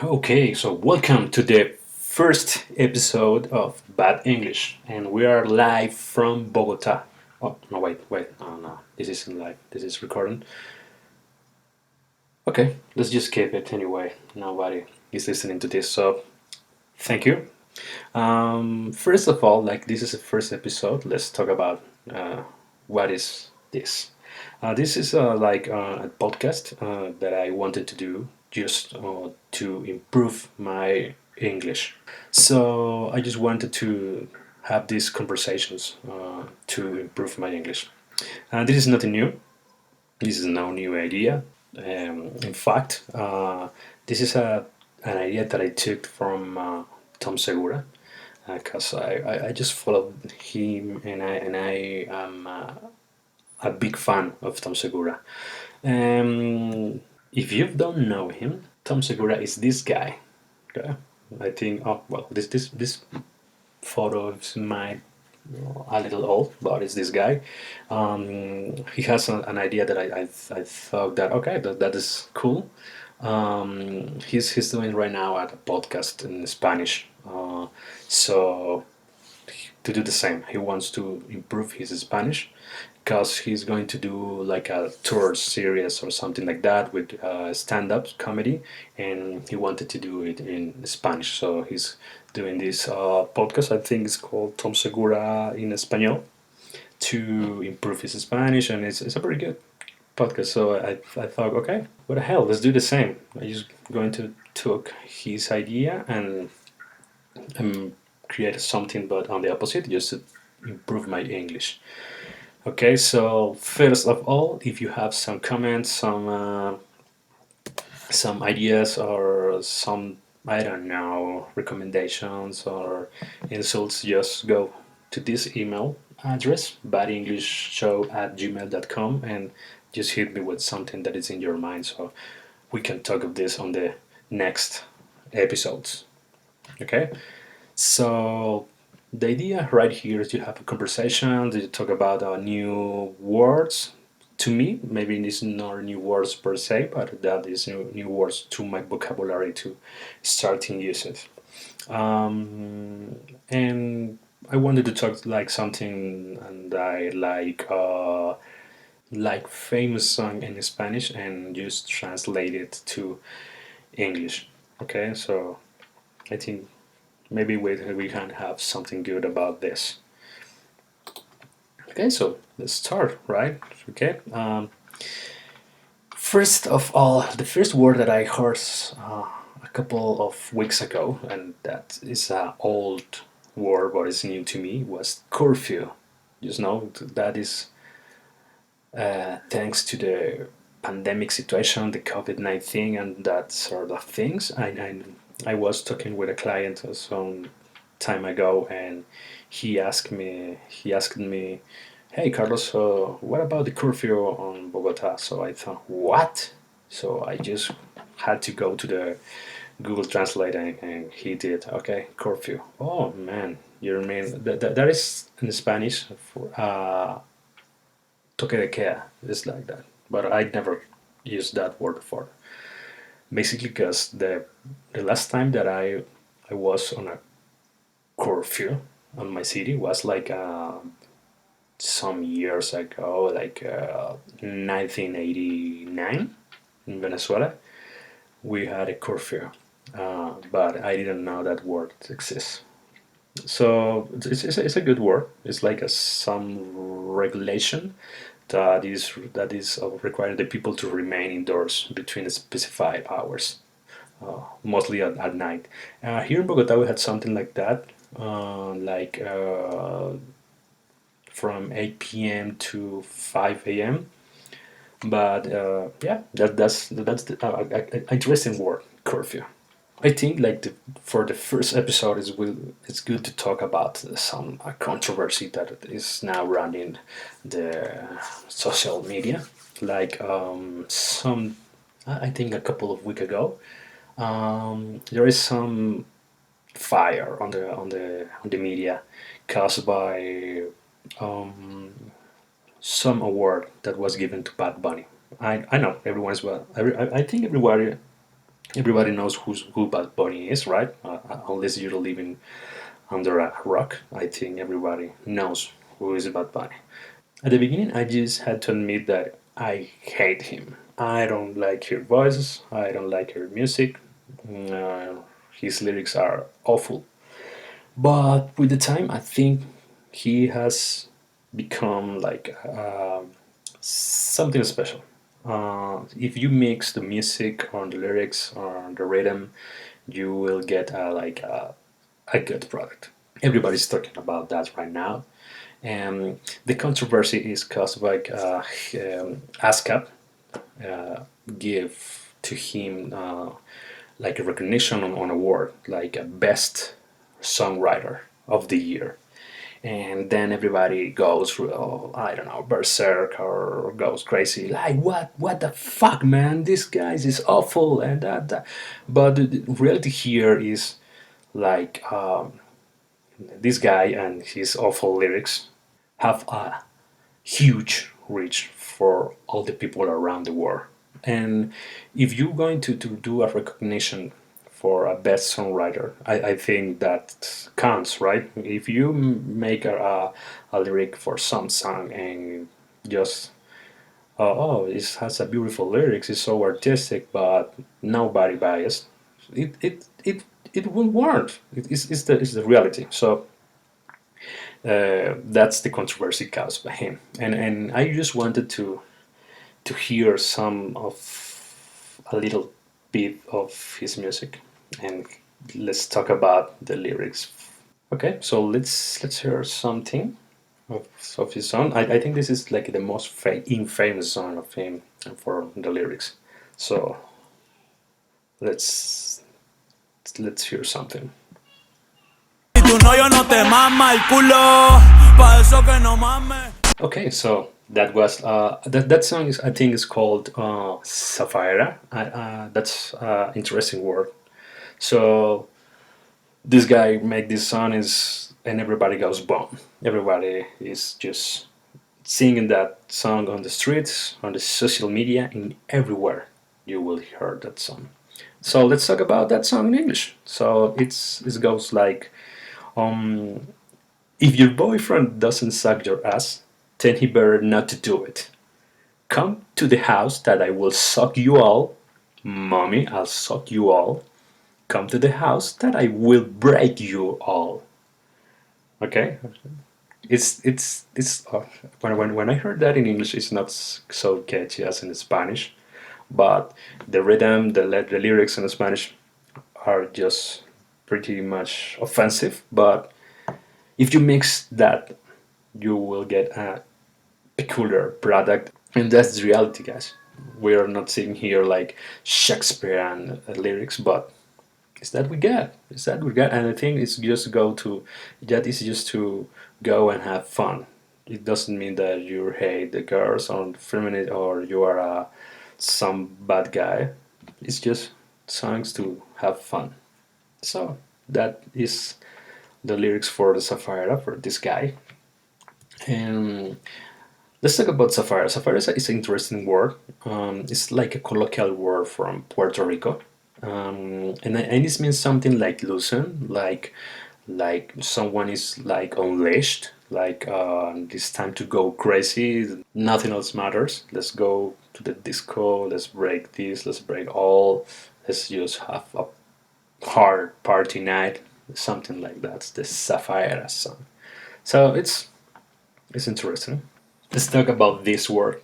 Okay, so welcome to the first episode of Bad English, and we are live from Bogota. Oh no, wait, no, this isn't live. This is recording. Okay, let's just keep it anyway. Nobody is listening to this, so thank you. First of all, like this is the first episode. Let's talk about what is this. This is a podcast that I wanted to do just to improve my English. So I just wanted to have these conversations to improve my English. This is nothing new. This is no new idea. In fact, this is an idea that I took from Tom Segura because I just followed him and I am a big fan of Tom Segura. If you don't know him, Tom Segura is this guy. Okay? I think. Oh well, this photo is my a little old, but it's this guy. He has an idea that I thought that okay, that is cool. He's doing right now at a podcast in Spanish. So to do the same, he wants to improve his Spanish because he's going to do like a tour series or something like that with stand-up comedy, and he wanted to do it in Spanish. So he's doing this podcast. I think it's called Tom Segura in Español to improve his Spanish, and it's a pretty good podcast. So I thought, okay, what the hell? Let's do the same. I'm just going to took his idea and create something, but on the opposite, just to improve my English. Okay, so first of all, if you have some comments, some ideas, or some I don't know recommendations or insults, just go to this email address badenglishshow@gmail.com and just hit me with something that is in your mind, so we can talk of this on the next episodes. Okay, so the idea right here is you have a conversation, you talk about new words. To me, maybe it's not new words per se, but that is new words to my vocabulary to starting use it. And I wanted to talk like something and I like famous song in Spanish and just translate it to English. Okay, so I think maybe we can have something good about this. Okay, so let's start, right? Okay. First of all, the first word that I heard a couple of weeks ago, and that is an old word, but it's new to me, was curfew. You know, that is thanks to the pandemic situation, the COVID-19, and that sort of things. I was talking with a client some time ago, and he asked me, "Hey Carlos, what about the curfew on Bogota?" So I thought, "What?" So I just had to go to the Google Translate, and he did. Okay, curfew. Oh man, you mean that is in Spanish for toque de queda. It's like that, but I never used that word before. Basically, because the last time that I was on a curfew on my city was like some years ago, like 1989 in Venezuela. We had a curfew, but I didn't know that word exists. So it's a good word. It's like some regulation that is requiring the people to remain indoors between specified hours, mostly at night. Here in Bogota, we had something like that, like from 8 p.m. to 5 a.m. But yeah, that's the interesting word, curfew. I think like for the first episode it's good to talk about some controversy that is now running the social media. Like some, I think a couple of weeks ago, there is some fire on the media caused by um, some award that was given to Bad Bunny. I know everyone's well. I think everybody Everybody knows who Bad Bunny is, right? Unless you're living under a rock, I think everybody knows who is Bad Bunny. At the beginning, I just had to admit that I hate him. I don't like his voices. I don't like his music. His lyrics are awful. But with the time, I think he has become like something special. If you mix the music or the lyrics or the rhythm, you will get a good product. Everybody's talking about that right now. And the controversy is caused by ASCAP give to him like a recognition on award, like a best songwriter of the year. And then everybody goes through, oh, I don't know, berserk or goes crazy. Like, what the fuck, man? This guy is awful and that. But the reality here is like this guy and his awful lyrics have a huge reach for all the people around the world. And if you're going to do a recognition for a best songwriter, I think that counts, right? If you make a lyric for some song and just, oh, it has a beautiful lyrics, it's so artistic, but nobody buys it will work. It's the reality. So that's the controversy caused by him. And I just wanted to hear some of a little bit of his music, and let's talk about the lyrics. Okay, so let's hear something of his song. I think this is like the most infamous song of him for the lyrics. So let's let's hear something. Tu novio no te mama el culo, pa eso que no mames. Okay, so that was that song is I think is called Safaera. That's interesting word. So this guy make this song is and everybody goes boom. Everybody is just singing that song on the streets, on the social media, in everywhere you will hear that song. So let's talk about that song in English. So it goes like um, if your boyfriend doesn't suck your ass, then he better not to do it. Come to the house that I will suck you all. Mommy, I'll suck you all. Come to the house that I will break you all. Okay? It's when I heard that in English, it's not so catchy as in Spanish, but the rhythm, the lyrics in Spanish are just pretty much offensive. But if you mix that, you will get a peculiar product, and that's the reality, guys. We are not sitting here like Shakespearean lyrics, but it's that we get. It's that we get, and I think it's just go to that is just to go and have fun. It doesn't mean that you hate the girls or feminine or you are some bad guy. It's just songs to have fun. So that is the lyrics for the Safaera for this guy. And let's talk about safaera. Safaera is an interesting word. It's like a colloquial word from Puerto Rico, and it means something like loosen, like someone is like unleashed, like it's time to go crazy. Nothing else matters. Let's go to the disco. Let's break this. Let's break all. Let's just have a hard party night. Something like that. It's the Safaera song. So it's interesting. Let's talk about this word.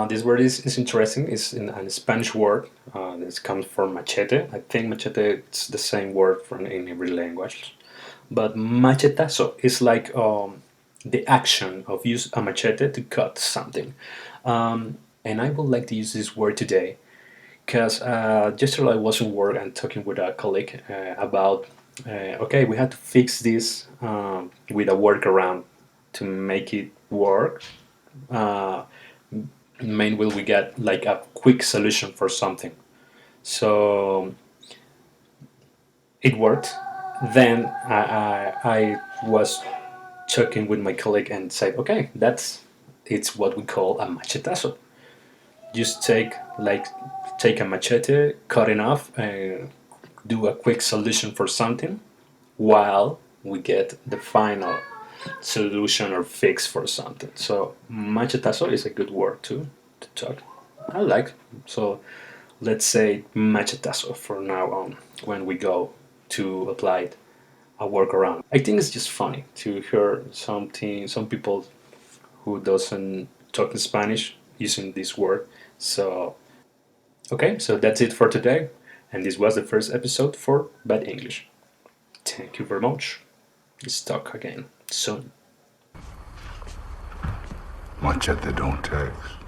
This word is interesting. It's in a Spanish word. It comes from machete. I think machete is the same word from in every language. But machetazo is like the action of use a machete to cut something. And I would like to use this word today because yesterday I was in work and talking with a colleague about okay, we had to fix this with a workaround to make it work. Uh, Main will we get like a quick solution for something. So it worked. Then I was talking with my colleague and said, okay, it's what we call a machetazo. Just take like take a machete, cut it off, and do a quick solution for something while we get the final solution or fix for something. So machetazo is a good word to talk. I like. So let's say machetazo for now on when we go to apply a workaround. I think it's just funny to hear some people who doesn't talk in Spanish using this word. So okay, so that's it for today, and this was the first episode for Bad English. Thank you very much. Let's talk again soon. Machete don't text.